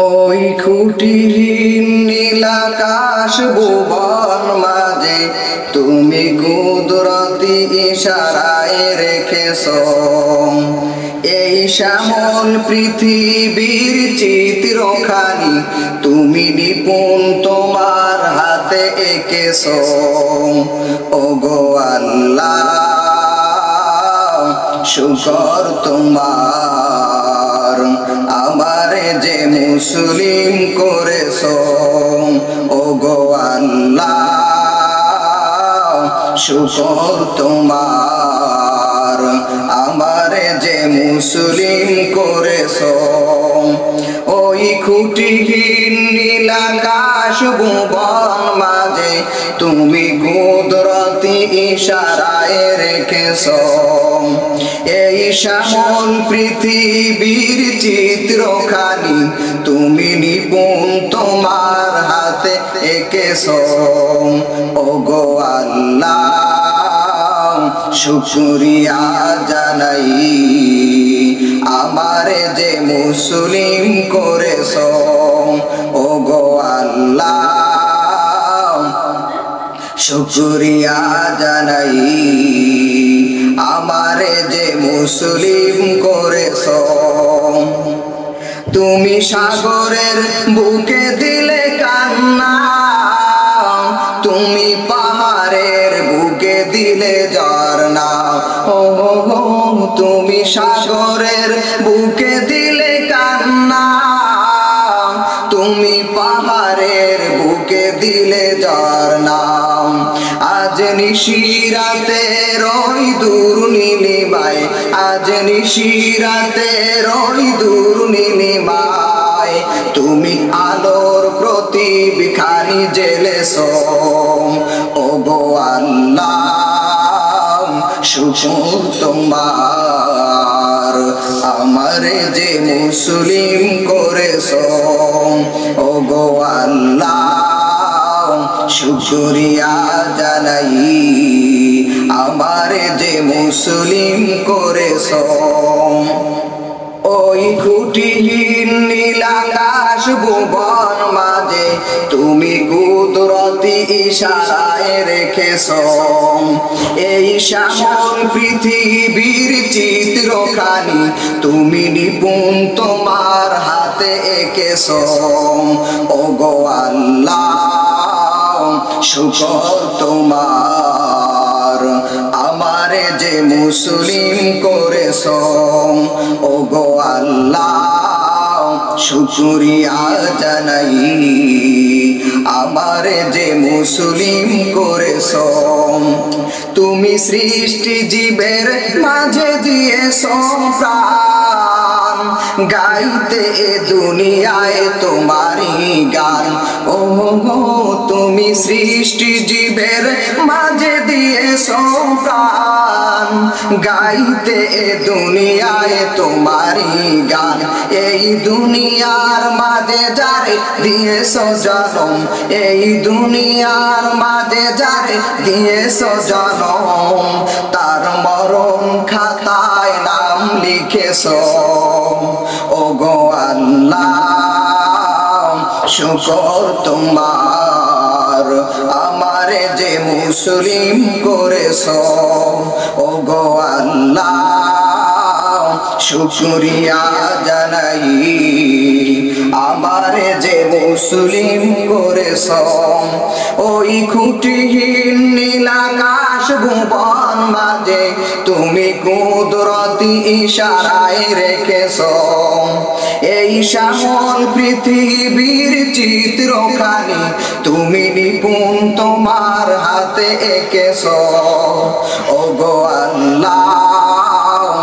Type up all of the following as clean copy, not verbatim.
ওই খুঁটিহীন নীলাকাশ ভুবন মাঝে তুমি কুদরতি ইশারায় রেখেছো এই শ্যামল পৃথিবীর চিত্রখানি তুমি নিপুণ তোমার হাতে এঁকেছো। ওগো আল্লাহ শুকর তোমার আমারে যে মুসলিম করেছো। ওগো আল্লাহ শুকর তোমার আমারে যে মুসলিম করেছো। ওই খুঁটিহীন নীলাকাশ ভুবন মাঝে তুমি কুদরতি ইশারায় রেখেছো এই শ্যামল পৃথিবীর চিত্রখানি তুমি নিপুণ তোমার হাতে এঁকেছো। ওগো আল্লাহ শুকরিয়া জানাই আমারে যে মুসলিম করেছো। ওগো আল্লাহ শুকরিয়া জানাই আমারে যে মুসলিম করেছো। তুমি সাগরের বুকে দিলে কান্না তুমি পাহাড়ের বুকে দিলে ঝরনা। ও তুমি সাগরের বুকে দিলে কান্না তুমি পাহাড়ের বুকে দিলে ঝরনা। আজ নিশিরাতে রই দূর নীলিমায় আজ নিশিরাতে রই দূর নীলিমায় তুমি আলোর প্রদীপ খানি জ্বেলেছো। ওগো আল্লাহ শুকর তোমার আমারে যে মুসলিম করেছো। ওগো আল্লাহ শুকরিয়া জানাই আমারে যে মুসলিম করেছো। ওই খুঁটিহীন নীলাকাশ ভুবন মাঝে তুমি কুদরতি ইশারায় রেখেছো এই শ্যামল পৃথিবীর চিত্রখানি তুমি নিপুণ তোমার হাতে এঁকেছো। ওগো আল্লাহ শুকর তোমার আমারে যে মুসলিম করেছো। ওগো আল্লাহ শুকরিয়া জানাই আমারে যে মুসলিম করেছো। তুমি সৃষ্টি জীবের মাঝে দিয়েছো প্রাণ গাইতে এ দুনিয়ায় তোমারই গান। ও তুমি সৃষ্টি জীবের মাঝে দিয়েছো প্রাণ গাইতে এ দুনিয়ায় তোমারই গান। এই দুনিয়ার মাঝে যারে দিয়েছো জনম এই দুনিয়ার মাঝে যারে দিয়েছো জনম তার মরণ খাতায় নাম লিখেছো। ওগো আল্লাহ শুকর তোমার আমারে যে মুসলিম করেছো। ওগো আল্লাহ শুকরিয়া জানাই আমারে যে মুসলিম করেছো। ওই খুঁটিহীন নীলাকাশ ভুবন মাঝে তুমি কুদরতি ইশারায় রেখেছো এই শ্যামল পৃথিবীর চিত্রখানি তুমি নিপুণ তোমার হাতে এঁকেছো। ওগো আল্লাহ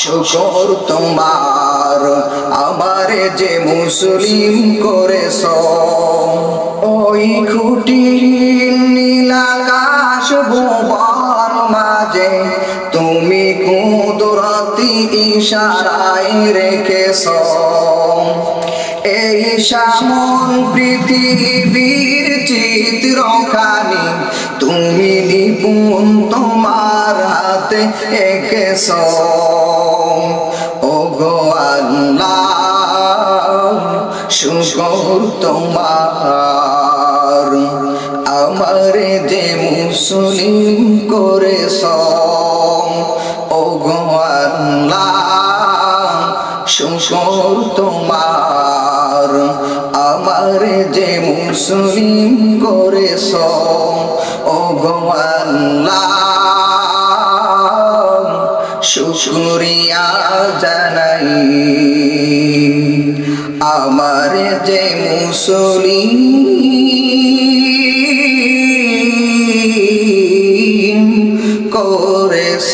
শুকর তোমার আমারে যে মুসলিম করেছো। ওই খুঁটিহীন নীলাকাশ ভুবন মাঝে তুমি কুদরতি ইশারায় রেখেছো এই শ্যামল পৃথিবীর চিত্রখানি তুমি নিপুণ তোমার হাতে এঁকেছো। ওগো আল্লাহ শুকর তোমার আমারে যে মুসলিম করেছ ও গো আল্লাহ শুকর তোমার আমারে যে মুসলিম করেছ ও গো আল্লাহ শুকরিয়া জানাই আমারে যে মুসলিম করেছ।